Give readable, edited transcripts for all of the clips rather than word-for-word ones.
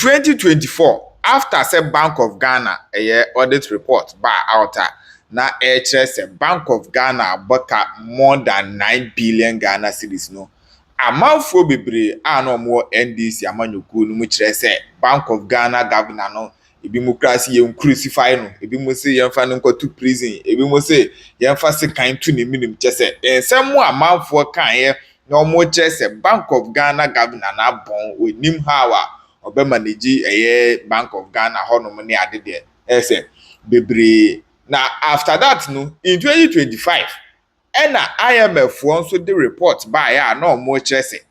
2024, after say Bank of Ghana audit report by outer na say Bank of Ghana baka more than 9 billion Ghana cedis no. Amanfo bebre no more NDC amanyoko no mu kire say Bank of Ghana governor no ebi mu krasi ye crucify no ebi mu say yemfa no to prison ebi mu say yemfa se kan to ne minim kire say ensem mu amanfo kan ye na mo kire say Bank of Ghana governor na bon onim hawa obe manage Bank of Ghana honom ne ade de say bebre na after that no in 2025 and IMF also the report by no more chese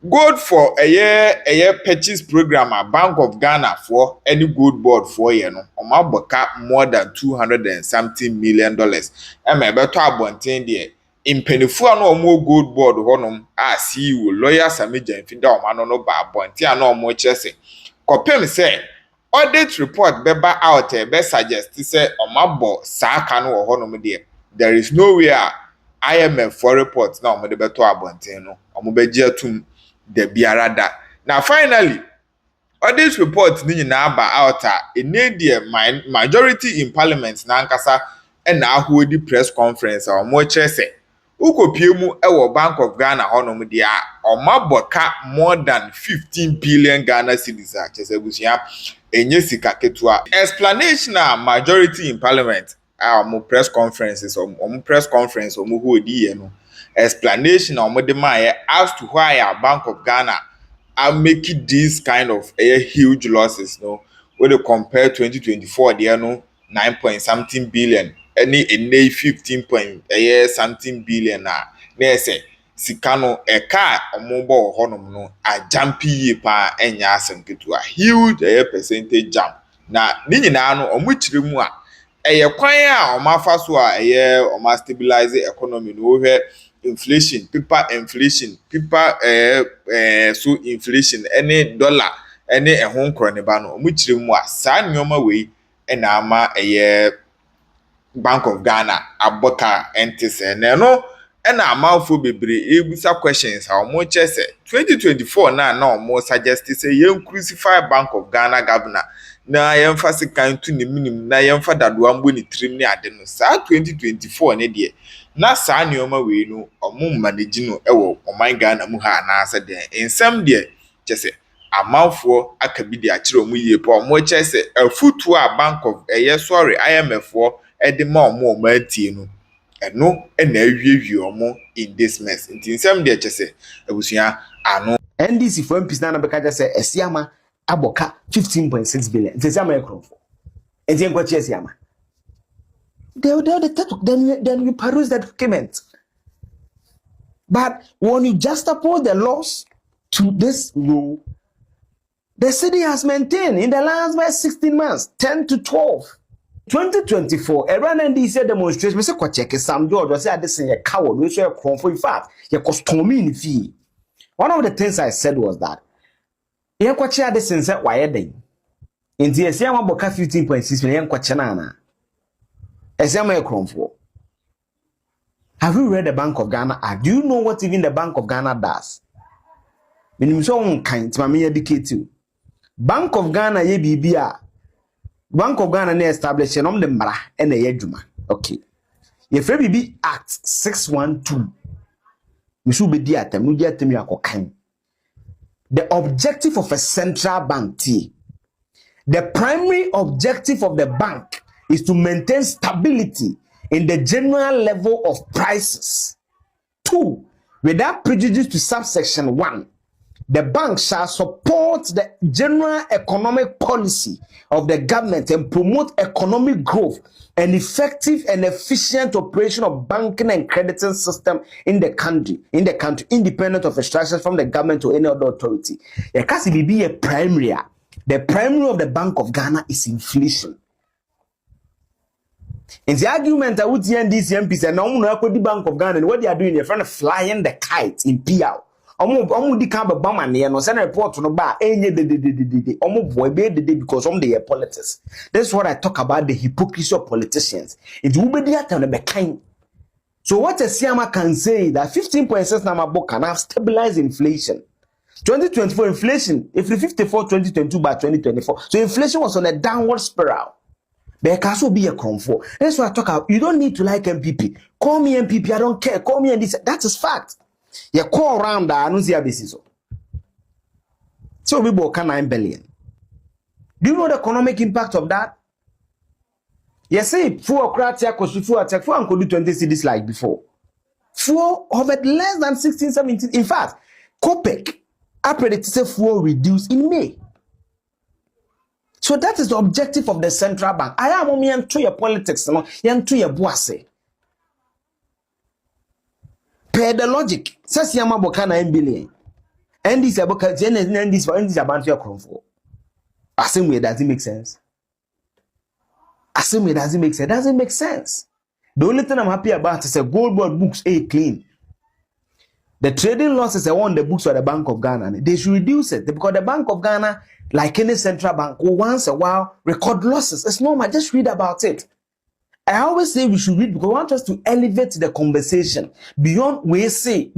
gold for a year purchase program at Bank of Ghana for any gold board for year no omaboka more than 200 and something million dollars and me beto abonten there in penifo no more gold board honum CEO lawyer Samijan finda omano no ba abonten no more chese kopem say audit report beba out be suggest say omabo saa ka no honum there is nowhere IMF for reports now omede beto abonten no omobeji atum de biarada. Now finally audit report ni nyina aba out majority in parliament na nkasa na ahodi press conference omo chese ukopie mu Bank of Ghana honom dia omaboka more than 15 billion Ghana cedis chese busia enye sika ketua explanation majority in parliament press conferences press conference who di no explanation de my as to why Bank of Ghana are making these kind of huge losses no when you compare 2024 there no 9 point something billion any 15 point something billion na say sikano eka omobo honom no a jumpy pa enya asem ketua huge percentage jump na ni nyina no omuchire mu a kwan a omafa so a oma stabilize economy no hwe inflation paper so inflation any dollar any ehon nkro ne ba no omuchire mu a saa nyoma we na ama Bank of Ghana aboka entese na no na amanfo bebre ebusa questions how much say 2024 na omo suggest say yen crucify Bank of Ghana governor na yemfa se kan to ne minim na yemfa dadoa mbo ni trim ne ade no saa 2024 ne de na saa nyoma we no omo manage no ewo oman Ghana mu ha na asa de ensam de chese amanfo akabidi a kire omo yie pa omo chese afutu a Bank of sorry IMF for edema omo mantie no eno na awiewie omo in this mess nsam de chese abusua ano NDC for MPs na beka just say esiama aboka 15.6 billion esiama ekrofo enko chi esiama then you peruse that document, but when you juxtapose the loss to this low, the city has maintained in the last 16 months 10 to 12. 2024, a run NDC demonstration, Mr. Kocheke, Sam George was at this in a coward, which were in fact, your costomin fee. One of the things I said was that, you kwacha this in set wire day. In the Asiama Boka 15.6 million kwachanana. Asiama Kronfo. Have you read the Bank of Ghana? Do you know what even the Bank of Ghana does? When so kind, Mammy educate you. Bank of Ghana, ye bibia. Bank of Ghana ne establish the mara and a yeduma. Okay. Ye free BB Act 612. We should be dear to me kind. The objective of a central bank T. The primary objective of the bank is to maintain stability in the general level of prices. 2. Without prejudice to subsection 1. The bank shall support the general economic policy of the government and promote economic growth and effective and efficient operation of banking and crediting system in the country, independent of instructions from the government or any other authority. The primary of the Bank of Ghana is inflation. In the argument I would see these MPs and now the Bank of Ghana and what they are doing, they're trying to flying the kite in PR. Omo di kan baba mane no say report no ba enye de omo boy be de because they are politics. That's what I talk about, the hypocrisy of politicians. It will be there time be kind. So what a Siama can say that 15.6 number book can have stabilized inflation. 2024 inflation, if the 54, 2022 by 2024. So inflation was on a downward spiral. There can also be a comfort. That's why I talk about. You don't need to like MPP. Call me MPP. I don't care. Call me and this. That is fact. You call around that. I don't see a basis. So we bought 9 billion. Do you know the economic impact of that? You see, fuel kratia cost fuel attack. Fuel could do 20 cities like before. Fuel hovered less than 16, 17. In fact, COPEC, I predict to say fuel reduced in May. So that is the objective of the central bank. I am only into your politics, no, into your boise. Per the logic, says Yama Boka 9 billion. And this about and this about your comfort. Same way, does it make sense? Same way, does it make sense? Doesn't make sense. The only thing I'm happy about is a gold board books clean. The trading losses are on the books of the Bank of Ghana. They should reduce it because the Bank of Ghana, like any central bank, will once a while record losses. It's normal. Just read about it. I always say we should read because I want us to elevate the conversation beyond we say.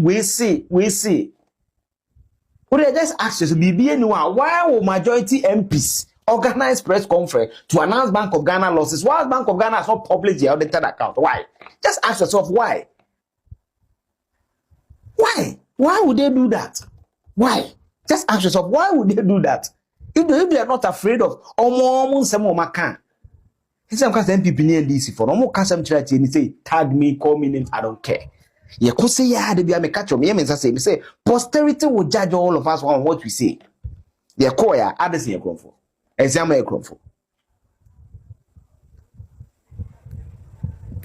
Would I just ask you, why will majority MPs organize press conference to announce Bank of Ghana losses? Why Bank of Ghana has not published the audited account? Why? Just ask yourself why. Why? Why would they do that? Why? Just ask yourself, why would they do that? If they are not afraid of can. Some cast MPP near DC for no cast them church and say, tag me, call me names, I don't care. You could say, yeah, they be a catch me. Say, posterity will judge all of us on what we say. They call ya, others here come for. Exam a come for.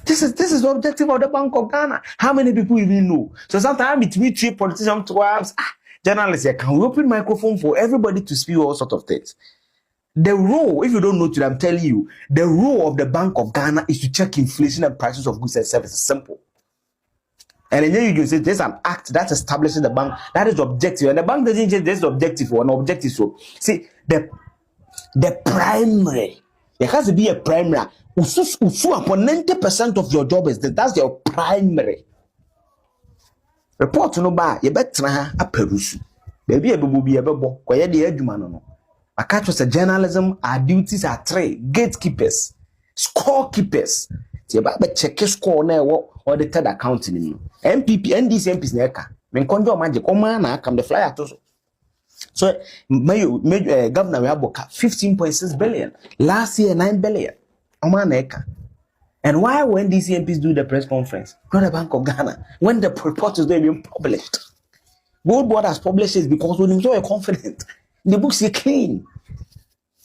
This is the objective of the Bank of Ghana. How many people even know? So sometimes between 3 politicians, 12 journalists, can we open microphone for everybody to speak all sorts of things? The role, if you don't know today, I'm telling you, the role of the Bank of Ghana is to check inflation and prices of goods and services. Simple. And then you can say there's an act that's establishing the bank. That is the objective. And the bank doesn't change this objective or an objective. So see the primary. There has to be a primary. Upon 90% of your job is that's your primary. Report to no bar, you better a perusu. Baby, a baby, a bebo, where the edumano. I catch us a journalism, our duties are 3 gatekeepers, scorekeepers. You better check your score now or the third accounting. MPP, NDC MPs neka. Men conjure magic, man, come the flyer to. So, Governor Agyapong 15.6 billion. Last year, 9 billion. Omaneka. And why when these MPs do the press conference, not the Bank of Ghana, when the report is being published? Gold Board has published it because we enjoy confident. The books are clean.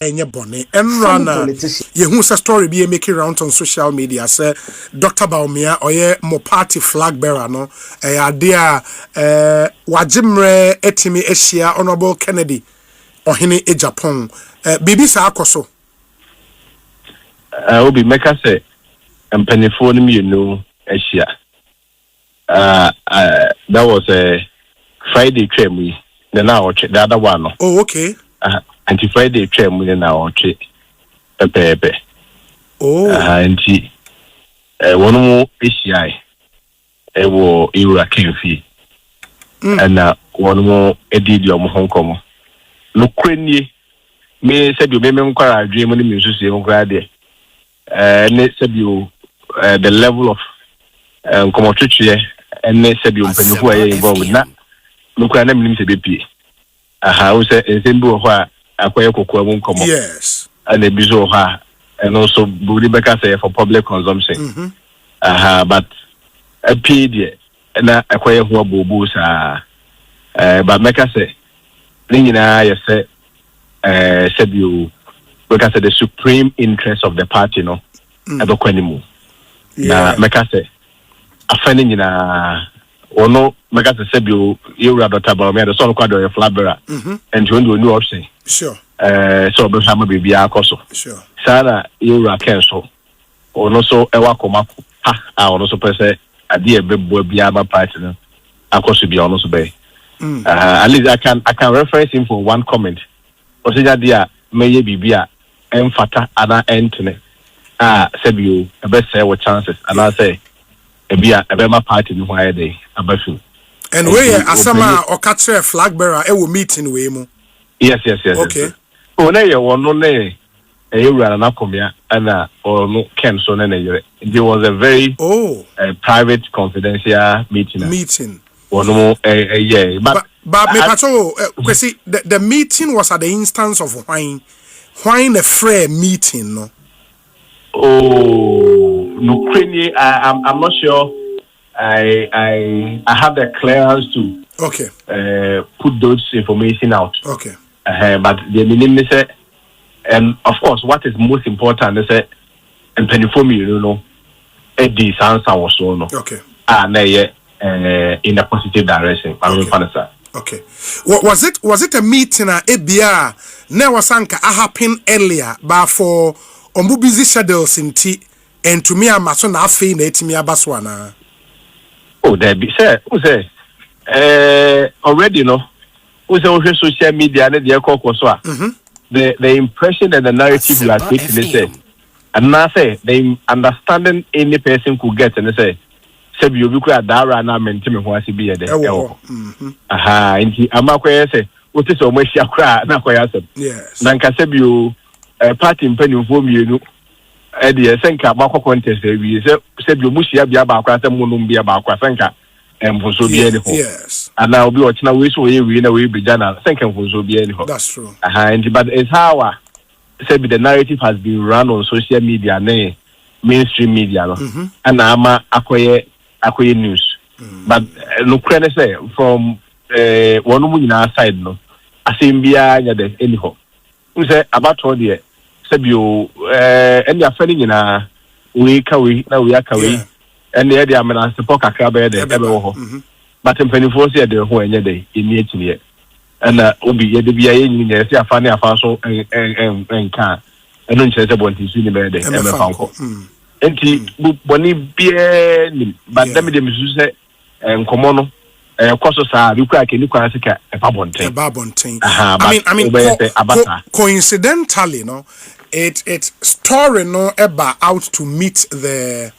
Enye bone enrana ye hu sa story be make round on social media say Dr. Baumia oye mo party flag bearer no ade a wagimre etimi ehia honorable Kennedy ohene Agyapong bibi sa akoso obi meka say empanifo no mienu ehia that was a Friday trem na the other one no. Oh okay. Anti Friday trem we na oche pepe. Oh. Anti one mo ACI wo Ira Kenfi. And one mo edidi o mo honkomo. No krenye me said you me nkwara adwe mo ni me nsusu e nkwara de. Ne said you the level of komotwetwe and said you mpanyufo aye involved na nkwara na me se bepi. We say ensemble ho akwai kokwa mu nkomo. Yes. And a bizo ha and also Budibeka say for public consumption. But a PD na akwai ho bobu sa but meka say nina you say said you because the supreme interest of the party no adokwanimu. Na meka say afani nina ono mega se sebio you Dr. Baumia the son kwado flabera and when you new option sure so be sama bibia akoso sure sana you cancel ono so ewa komako ono so pese ade ebebo bia ma party no akoso bia ono so be at least I can reference him for one comment osija dia meye bibia emfata ana entene sebio ebe say with chances and I say ebia ebema party no why dey abafu And where asama or catch a flag bearer will meeting we mo. Yes. Okay. Oh, na ye one no ne ewura na komia ana or no Ken so na ye. There was a very private confidential meeting. One no yeah, but me pacho kwesi the meeting was at the instance of wine a fair meeting no. Oh, no, I'm not sure. I have the clearance to put those information out. Okay. But the meaning is and of course, what is most important is and penny you know, this answer was so no. Okay. In a positive direction. Okay. Was it a meeting at ABR? Never sanka happen earlier, but for busy schedules in tea and to me I'm so na fe na etimi abaswana. Oh, there be say already no. Who say social media na dey call so the impression and the narrative you are creating say and now say the understanding any person could get and say you be quite dara na maintain ho ase bi ye aha nti amakwa say what is so much akra na kwa yasem yes na nka say bi party mpanimfo mienu de senka makwa contest bi say bi omusia bia ba akwa asem no bia ba akwa senka mfonso bi ani ho yes ana obi ochina we so we na we bija na senka mfonso bi ani ho that's true aha nti but it's how say the narrative has been run on social media na mainstream media no ana ama akoye news but no crane say from one mu nyina side no asembia nya de anyhow we say about all there say bio any afani nyina we ka we na we aka we and the area amana support kakra be de ebe ho but mpanifo say de ho enye de eni etire and obi ye de bia ye nyina say afani afa so enka eno nche say bonti su ni be de ebe fanko enti boni bie ni but dem dem su say nkomo no koso sa rikwa ke ni kwa sika e babonten I mean coincidentally no it story no eba out to meet the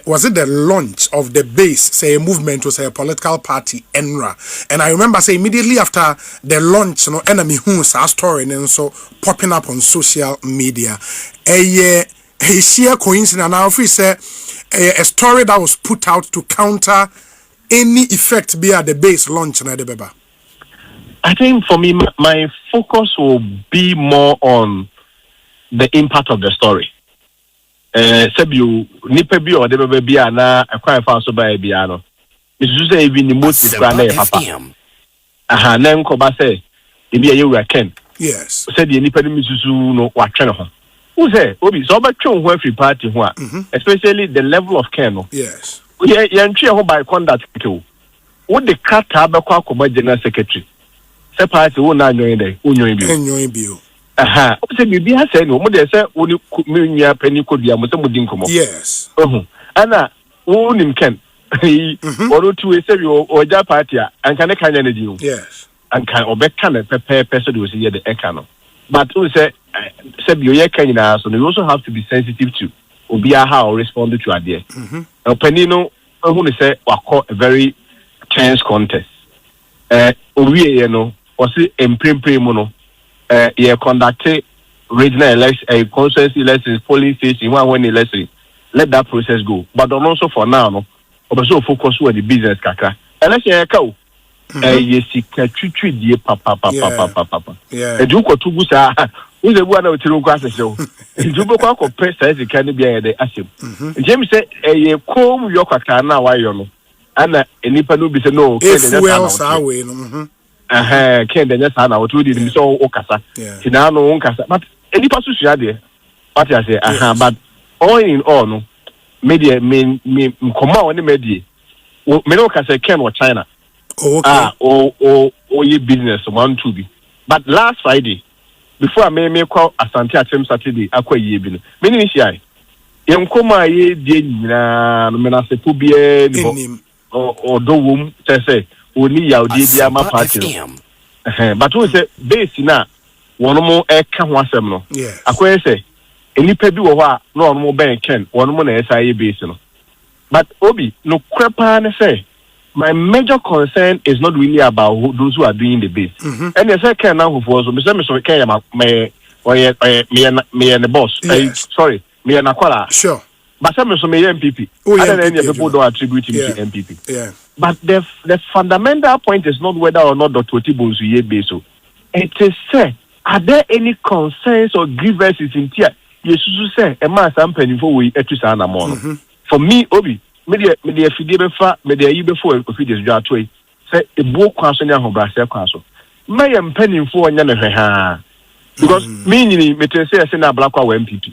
was it the launch of the base say a movement was a political party ENRA and I remember say immediately after the launch no enemy who sa story and so popping up on social media a sheer coincidence now if we say a story that was put out to counter any effect be at the base launch na de beba. I think for me my focus will be more on the impact of the story. Sebiu nipa bi o de beba bia na akwan fa so ba bia no. Misu say even the most grand na papa. Aha na nkoba say e bia ye wura Ken. Yes. Say the nipa ni misusu no wa twen ho. Who say obi so ba twen ho free party ho especially the level of Ken no. Yes. Yeah, ho by conduct to. What the cat abekwa akoma general secretary. Say party wo na anyoyin dey, onyoyin bi o. Aha, o say bibi ha say no, mo dey say woni menua pani kodua mo say mo din komo. Yes. Ana wo nim Ken. Oro tu we say o ja party a anka ne kanya na di o. Yes. Anka obeka na pepe so dey o say ye the eka no. But we say bi o ye kanya so you also have to be sensitive to obi how respond to adie. Penino who say wako a very tense contest. Owie ye no o say emprempre mu no ye conduct regional election constituency elections polling station when election let that process go but also for now no obeso focus on the business kakra election ye ka o ye sika twitwi die papa edu ko tugu sa uze bua na otiri nkwa asese edu bo kwa ko pesa sika ne bia ye de asem James say ye kom yo kakra na wa yo no ana enipa no bi se no Kende nya sa na otu di mi so o kasa tina no on kasa but enipa so sua de what I say but all in all no media me nkoma woni media me no kasa Ken or China ye business 1-2 bi but last Friday before I me call Asante Atem Saturday akwa ye bi no me ni shai ye nkoma ye die nyina no me na se pobie ni o do wom say oni ya odi bia ma party but we say base na wono mo eka ho asem no akoye say enipa bi wo ho a no wono mo ben Ken wono mo na esa ye base no but obi no krepa ne say my major concern is not really about those who are doing the base. And the second now who was me and the boss. Yes. Sorry, me and Akwala. Sure. But some MPP. Oh, Other than MPP, people don't attribute him to MPP. Yeah. But the fundamental point is not whether or not Dr. Tibon's base. It is say, are there any concerns or grievances in here? Yes, you say a man something for we for me, Obi, media fidebe media you before if it is jatway. Say a book council ya hobrase council. May am penning for ha because meaning me say I say na black MPP.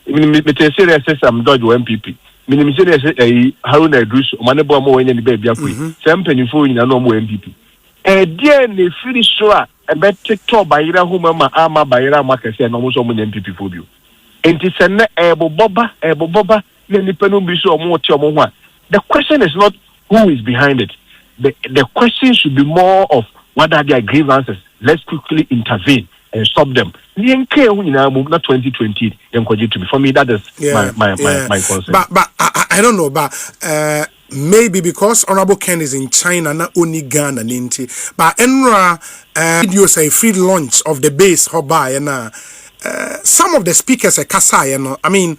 Me say I say some Dodge MPP. Me say a Haruna Idris manebo mo wenye ni baby akui. Say penning for you no mo MPP. Dear ne finish sure a bet TikTok bayira huma ama bayira makese no mo so mo MPP for you. Enti sene ebo boba the question is not who is behind it. The question should be more of what are their grievances. Let's quickly intervene and stop them. Not 2020. For me, that is my concern. But I don't know, but maybe because Honorable Ken is in China, not only Ghana, but Enra video say free launch of the base Hoba and some of the speakers at Kasai, I mean,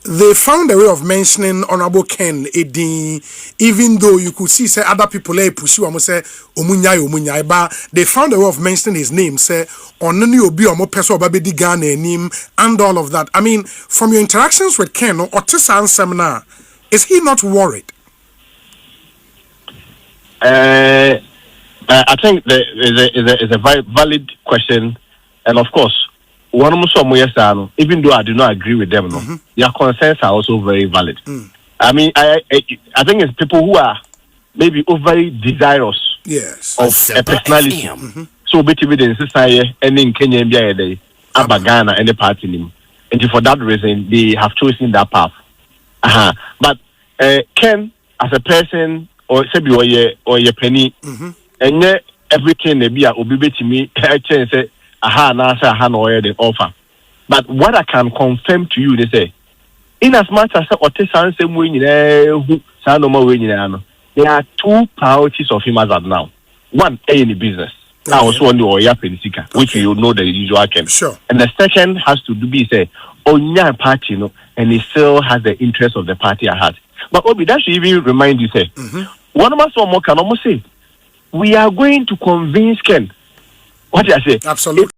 they found a way of mentioning Honorable Ken Edin, even though you could see say other people pursue say Omunyai, but they found a way of mentioning his name, say Onani Obi Omo Peso Babedi Ghana name and all of that. I mean, from your interactions with Ken or Otisan seminar, is he not worried? I think there is a very valid question, and of course. Even though I do not agree with them, their concerns are also very valid. I mean, I think it's people who are maybe overly desirous of a personality. So, between in society and in Kenya and Ghana and the party, and for that reason, they have chosen that path. But Ken, as a person, or your penny, and everything they be a obi to me, I say. The offer. But what I can confirm to you, they say, in as much as there are two priorities of him as of now. One, any business. I also want to which you know the usual can. Sure. And the second has to be say, on party, and he still has the interest of the party at heart. But Obi, that should even remind you, say, one of us more can almost say, we are going to convince Ken. What do I say? Absolutely.